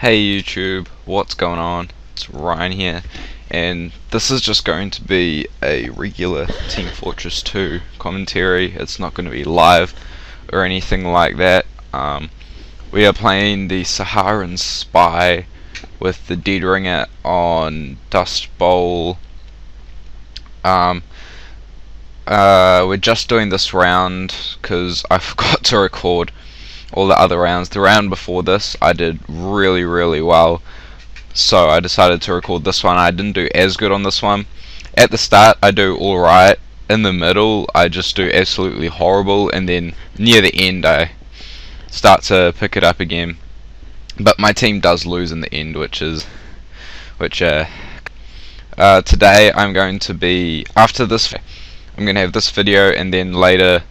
Hey YouTube, what's going on? It's Ryan here, and this is just going to be a regular Team Fortress 2 commentary. It's not going to be live or anything like that. We are playing the Saharan Spy with the Deadringer on Dust Bowl. We're just doing this round because I forgot to record all the other rounds. The round before this I did really well, so I decided to record this one. I didn't do as good on this one. At the start I do alright, in the middle I just do absolutely horrible, and then near the end I start to pick it up again. But my team does lose in the end, today I'm going to be, after this I'm going to have this video, and then later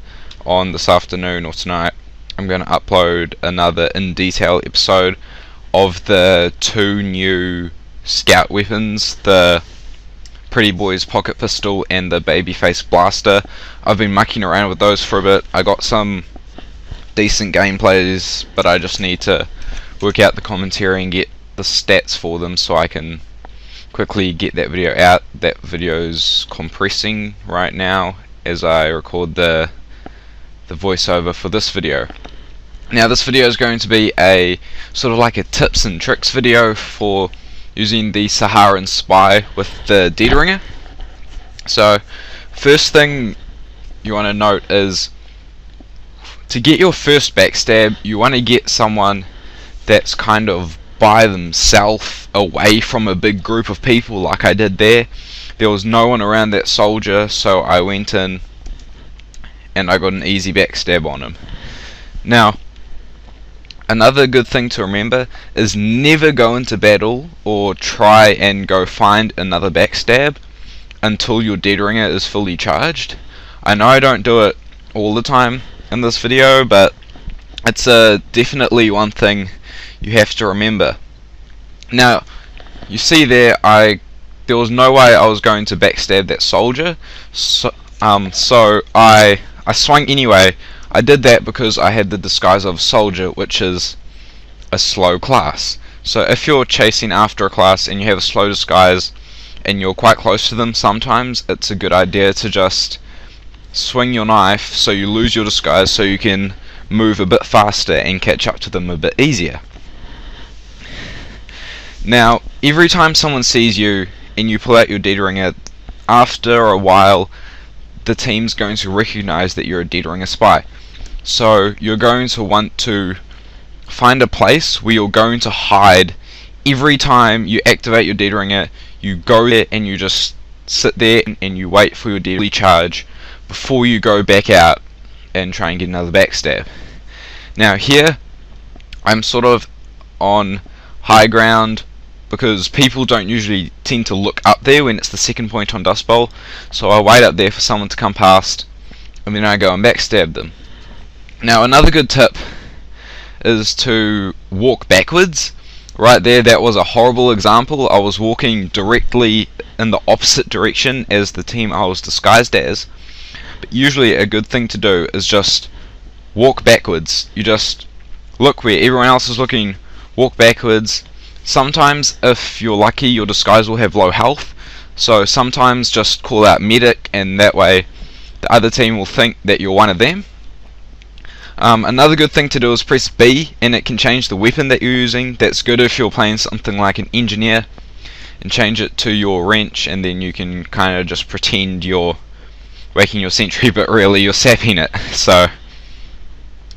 on this afternoon or tonight I'm going to upload another in detail episode of the two new scout weapons, the Pretty Boys pocket pistol and the Babyface blaster. I've been mucking around with those for a bit. I got some decent gameplays, but I just need to work out the commentary and get the stats for them so I can quickly get that video out. That video's compressing right now as I record the voiceover for this video. Now this video is going to be a sort of like a tips and tricks video for using the Saharan Spy with the Deadringer. So first thing you want to note is, to get your first backstab you want to get someone that's kind of by themselves, away from a big group of people like I did there. There was no one around that soldier, so I went in and I got an easy backstab on him. Now another good thing to remember is never go into battle or try and go find another backstab until your Deadringer is fully charged. I know I don't do it all the time in this video, but it's definitely one thing you have to remember. Now you see there was no way I was going to backstab that soldier, so I swung anyway. I did that because I had the disguise of soldier, which is a slow class. So if you're chasing after a class and you have a slow disguise and you're quite close to them, sometimes it's a good idea to just swing your knife so you lose your disguise, so you can move a bit faster and catch up to them a bit easier. Now every time someone sees you and you pull out your Deadringer, after a while the team's going to recognize that you're a Deadringer spy. So you're going to want to find a place where you're going to hide. Every time you activate your Deadringer, you go there and you just sit there and you wait for your Deadringer charge before you go back out and try and get another backstab. Now here I'm sort of on high ground because people don't usually tend to look up there when it's the second point on Dust Bowl, so I wait up there for someone to come past and then I go and backstab them. Now another good tip is to walk backwards. Right there, that was a horrible example. I was walking directly in the opposite direction as the team I was disguised as, but usually a good thing to do is just walk backwards. You just look where everyone else is looking, walk backwards. Sometimes if you're lucky your disguise will have low health, so sometimes just call out medic and that way the other team will think that you're one of them. Another good thing to do is press B and it can change the weapon that you're using. That's good if you're playing something like an engineer, and change it to your wrench, and then you can kind of just pretend you're waking your sentry but really you're sapping it. So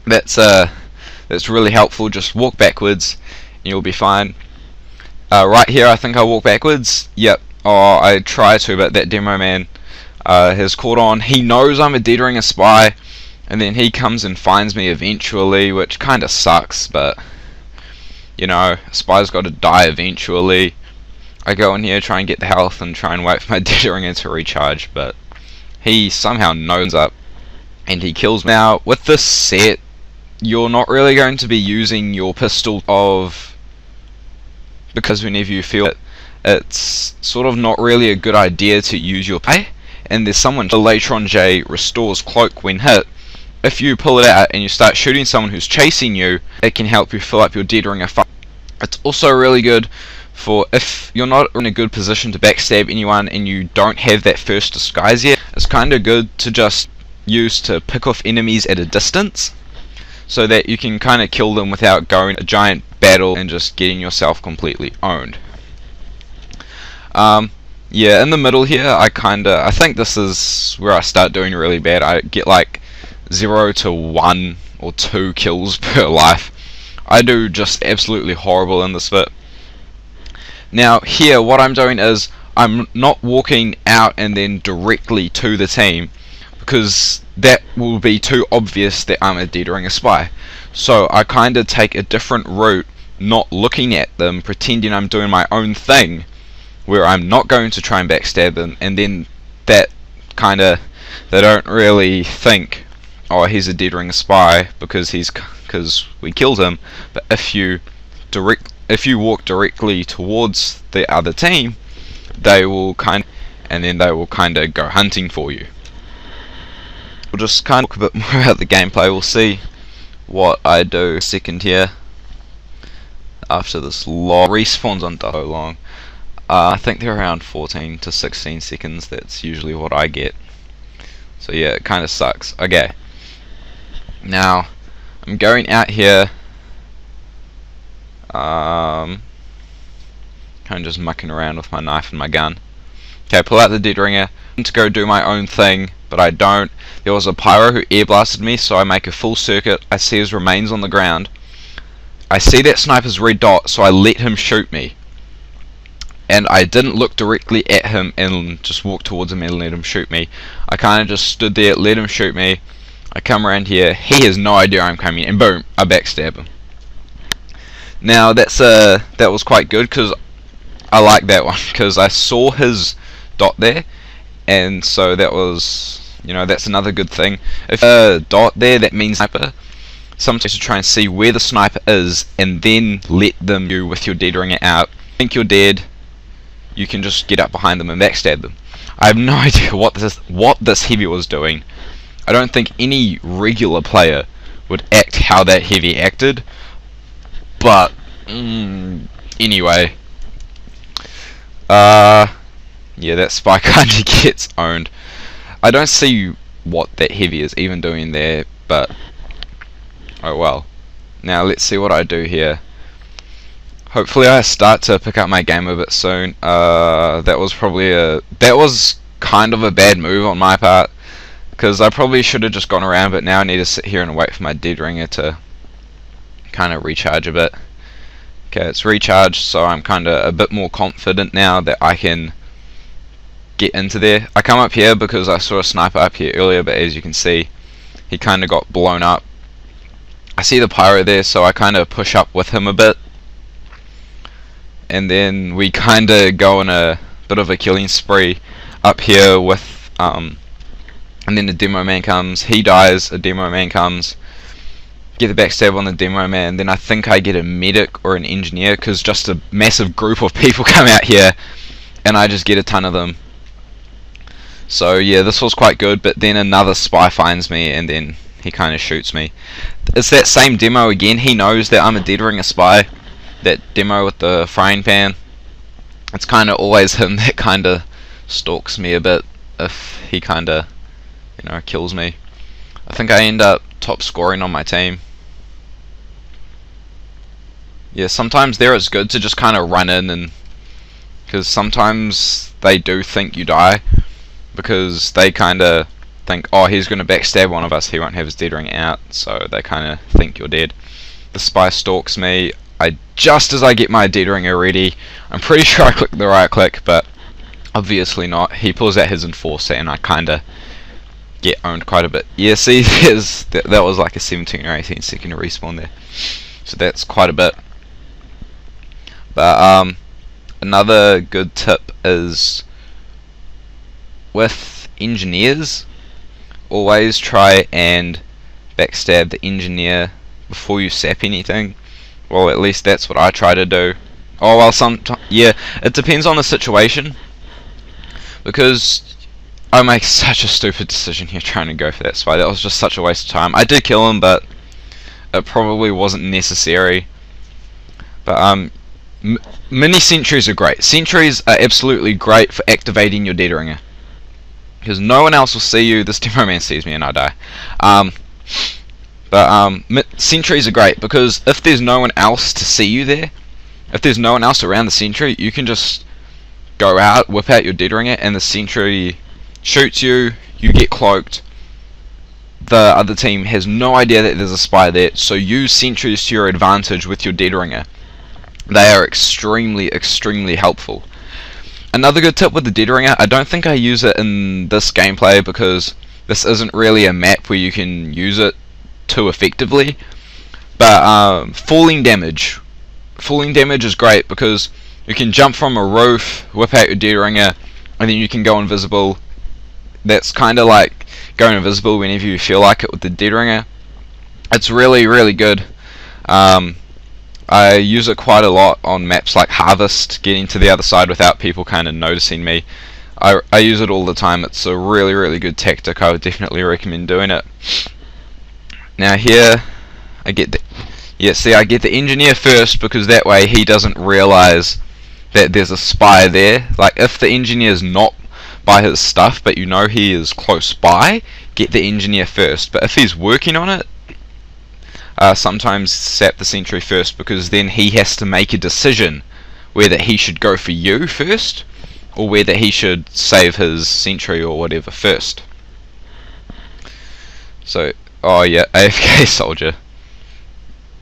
that's really helpful. Just walk backwards and you'll be fine. Right here I think I walk backwards. Yep. Oh, I try to, but that demo man has caught on. He knows I'm a Deadringer spy, and then he comes and finds me eventually, which kinda sucks, but you know, a spy's got to die eventually. I go in here, try and get the health and try and wait for my Deadringer to recharge, but he somehow knows up and he kills me. Now with this set you're not really going to be using your pistol because whenever you feel it, it's sort of not really a good idea to use your pay, and there's someone later on J restores cloak when hit. If you pull it out and you start shooting someone who's chasing you, it can help you fill up your Deadringer It's also really good for if you're not in a good position to backstab anyone and you don't have that first disguise yet. It's kind of good to just use to pick off enemies at a distance, so that you can kind of kill them without going a giant battle and just getting yourself completely owned. Yeah, in the middle here, I think this is where I start doing really bad. I get like 0 to 1 or 2 kills per life. I do just absolutely horrible in this bit. Now here, what I'm doing is I'm not walking out and then directly to the team, because that will be too obvious that I'm a Deadringer spy. So I kind of take a different route, not looking at them, pretending I'm doing my own thing, where I'm not going to try and backstab them, and then that they don't really think, oh, he's a Deadringer spy because we killed him. But if you walk directly towards the other team, they will kind of go hunting for you. We'll just kind of talk a bit more about the gameplay. We'll see what I do second here after this long respawns on so long. I think they're around 14 to 16 seconds. That's usually what I get. So yeah, it kind of sucks. Okay, now I'm going out here, kind of just mucking around with my knife and my gun. Okay, pull out the Deadringer to go do my own thing, but I don't. There was a pyro who air blasted me, so I make a full circuit. I see his remains on the ground. I see that sniper's red dot, so I let him shoot me. And I didn't look directly at him and just walk towards him and let him shoot me. I kind of just stood there, let him shoot me. I come around here, he has no idea I'm coming, and boom, I backstab him. Now that was quite good, because I like that one, because I saw his dot there, and so that was, that's another good thing. If a dot there, that means sniper. Sometimes to try and see where the sniper is, and then let them you with your Deadringer out. Think you're dead, you can just get up behind them and backstab them. I have no idea what this heavy was doing. I don't think any regular player would act how that heavy acted, but anyway, yeah, that spy kinda gets owned. I don't see what that heavy is even doing there, but oh well. Now let's see what I do here. Hopefully I start to pick up my game a bit soon. That was kind of a bad move on my part, because I probably should have just gone around, but now I need to sit here and wait for my Deadringer to kind of recharge a bit. Okay, it's recharged, so I'm kind of a bit more confident now that I can get into there. I come up here because I saw a sniper up here earlier, but as you can see, he kind of got blown up. I see the pyro there, so I kind of push up with him a bit, and then we kind of go on a bit of a killing spree up here with and then the demo man comes, he dies, a demo man comes, get the backstab on the demo man, then I think I get a medic or an engineer, because just a massive group of people come out here and I just get a ton of them. So yeah, this was quite good, but then another spy finds me and then he kind of shoots me. It's that same demo again. He knows that I'm a Deadringer spy. That demo with the frying pan. It's kind of always him that kind of stalks me a bit if he kind of, kills me. I think I end up top scoring on my team. Yeah, sometimes there it's good to just kind of run in, and because sometimes they do think you die, because they kind of think, oh, he's going to backstab one of us, he won't have his Deadringer out, so they kind of think you're dead. The spy stalks me. Just as I get my Deadringer ready, I'm pretty sure I clicked the right click, but obviously not. He pulls out his enforcer and I kind of get owned quite a bit. Yeah, see, that was like a 17 or 18 second respawn there, so that's quite a bit. But another good tip is with engineers, always try and backstab the engineer before you sap anything. Well, at least that's what I try to do. Oh well, yeah, it depends on the situation, because I make such a stupid decision here trying to go for that spy. That was just such a waste of time. I did kill him, but it probably wasn't necessary. But M Mini sentries are great. Sentries are absolutely great for activating your Deadringer, because no one else will see you. This demo man sees me and I die. Sentries are great because if there's no one else to see you there, if there's no one else around the sentry, you can just go out, whip out your Deadringer, and the sentry shoots you. You get cloaked. The other team has no idea that there's a spy there, so use sentries to your advantage with your Deadringer. They are extremely helpful. Another good tip with the Deadringer, I don't think I use it in this gameplay because this isn't really a map where you can use it too effectively, but falling damage is great because you can jump from a roof, whip out your Deadringer, and then you can go invisible. That's kind of like going invisible whenever you feel like it with the Deadringer. It's really good. I use it quite a lot on maps like Harvest, getting to the other side without people kind of noticing me. I use it all the time. It's a really good tactic. I would definitely recommend doing it. Now here, I get the engineer first because that way he doesn't realize that there's a spy there. Like if the engineer's not by his stuff but you know he is close by, get the engineer first. But if he's working on it, sometimes sap the sentry first, because then he has to make a decision whether he should go for you first or whether he should save his sentry or whatever first. So, oh yeah, AFK soldier.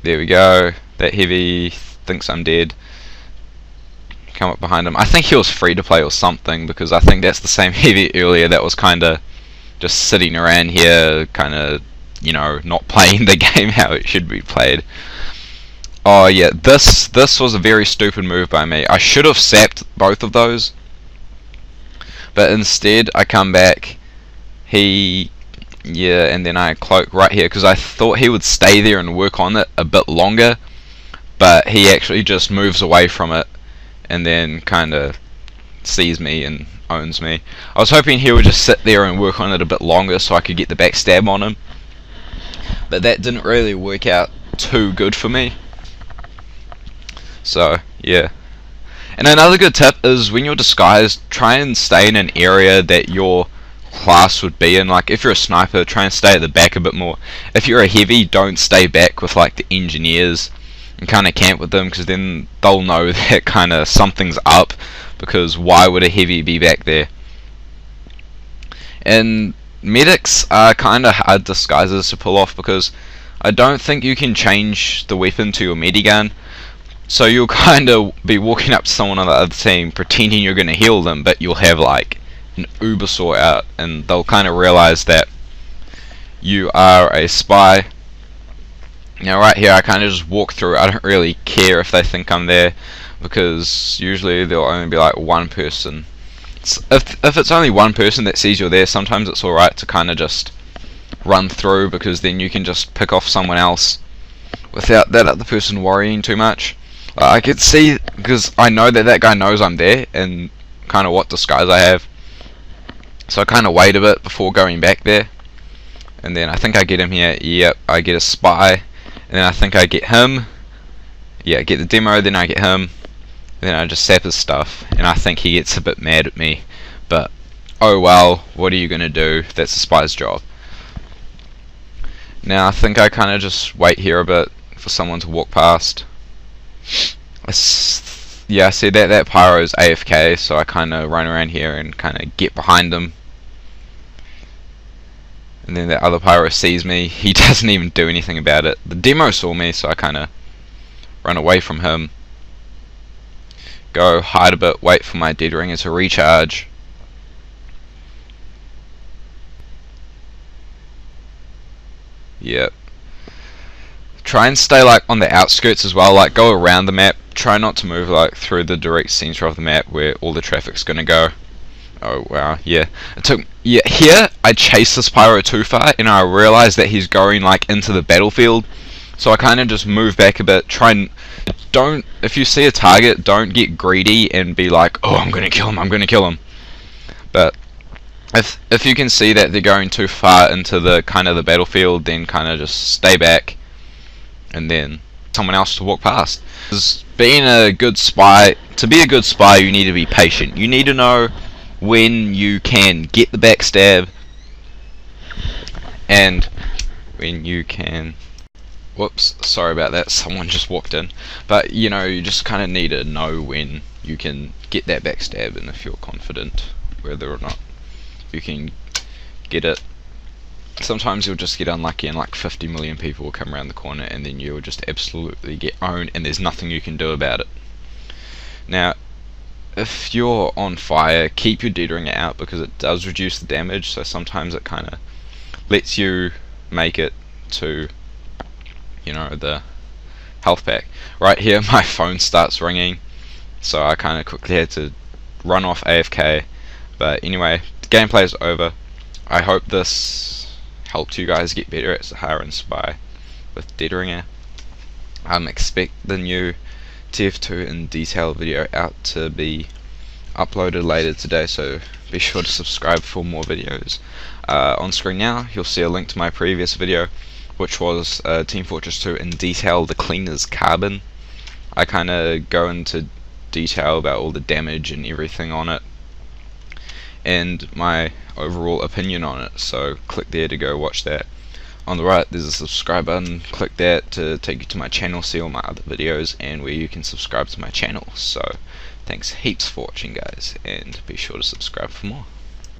There we go. That heavy thinks I'm dead. Come up behind him. I think he was free to play or something, because I think that's the same heavy earlier that was kinda just sitting around here, kinda, you know, not playing the game how it should be played. Oh yeah, this was a very stupid move by me. I should have sapped both of those, but instead I come back, and then I cloak right here because I thought he would stay there and work on it a bit longer, but he actually just moves away from it and then kinda sees me and owns me. I was hoping he would just sit there and work on it a bit longer so I could get the backstab on him, but that didn't really work out too good for me. So yeah. And another good tip is when you're disguised, try and stay in an area that your class would be in. Like if you're a sniper, try and stay at the back a bit more. If you're a heavy, don't stay back with like the engineers and kind of camp with them, because then they'll know that kind of something's up, because why would a heavy be back there? And medics are kind of hard disguises to pull off, because I don't think you can change the weapon to your medigun. So you'll kind of be walking up to someone on the other team pretending you're going to heal them, but you'll have like an Ubersaw out, and they'll kind of realize that you are a spy. Now right here I kind of just walk through. I don't really care if they think I'm there, because usually there'll only be like one person. If it's only one person that sees you're there, sometimes it's alright to kind of just run through, because then you can just pick off someone else without that other person worrying too much. I could see, because I know that that guy knows I'm there and kind of what disguise I have, so I kind of wait a bit before going back there, and then I think I get him here. Yep, I get a spy, and then I think I get him. Yeah, I get the demo, then I get him, then I just sap his stuff, and I think he gets a bit mad at me, but oh well, what are you gonna do? That's the spy's job. Now I think I kind of just wait here a bit for someone to walk past. Yeah, I see that pyro is AFK, so I kind of run around here and kind of get behind him. And then that other pyro sees me. He doesn't even do anything about it. The demo saw me, so I kind of run away from him. Go hide a bit, wait for my Deadringer to recharge. Yep. Try and stay like on the outskirts as well, like go around the map. Try not to move like through the direct center of the map where all the traffic's gonna go. Oh wow, yeah. Here I chased this pyro too far, and I realized that he's going like into the battlefield. So I kind of just move back a bit. If you see a target, don't get greedy and be like, oh, I'm gonna kill him. But if you can see that they're going too far into the kind of the battlefield, then kind of just stay back, and then someone else to walk past. Being a good spy, to be a good spy, you need to be patient. You need to know when you can get the backstab and when you can. Whoops, sorry about that, someone just walked in. But you know, you just kind of need to know when you can get that backstab, and if you're confident whether or not you can get it. Sometimes you'll just get unlucky and like 50 million people will come around the corner and then you'll just absolutely get owned and there's nothing you can do about it. Now, if you're on fire, keep your Deadringer out because it does reduce the damage, so sometimes it kind of lets you make it to, you know, the health pack. Right here my phone starts ringing, so I kind of quickly had to run off AFK. But anyway, the gameplay is over. I hope this helped you guys get better at Saharan Spy with Deadringer. Expect the new TF2 in detail video out to be uploaded later today, so be sure to subscribe for more videos. On screen now you'll see a link to my previous video, which was Team Fortress 2 in detail, the Cleaner's Carbon. I kinda go into detail about all the damage and everything on it and my overall opinion on it, so click there to go watch that. On the right there's a subscribe button, click that to take you to my channel, see all my other videos and where you can subscribe to my channel. So thanks heaps for watching guys, and be sure to subscribe for more.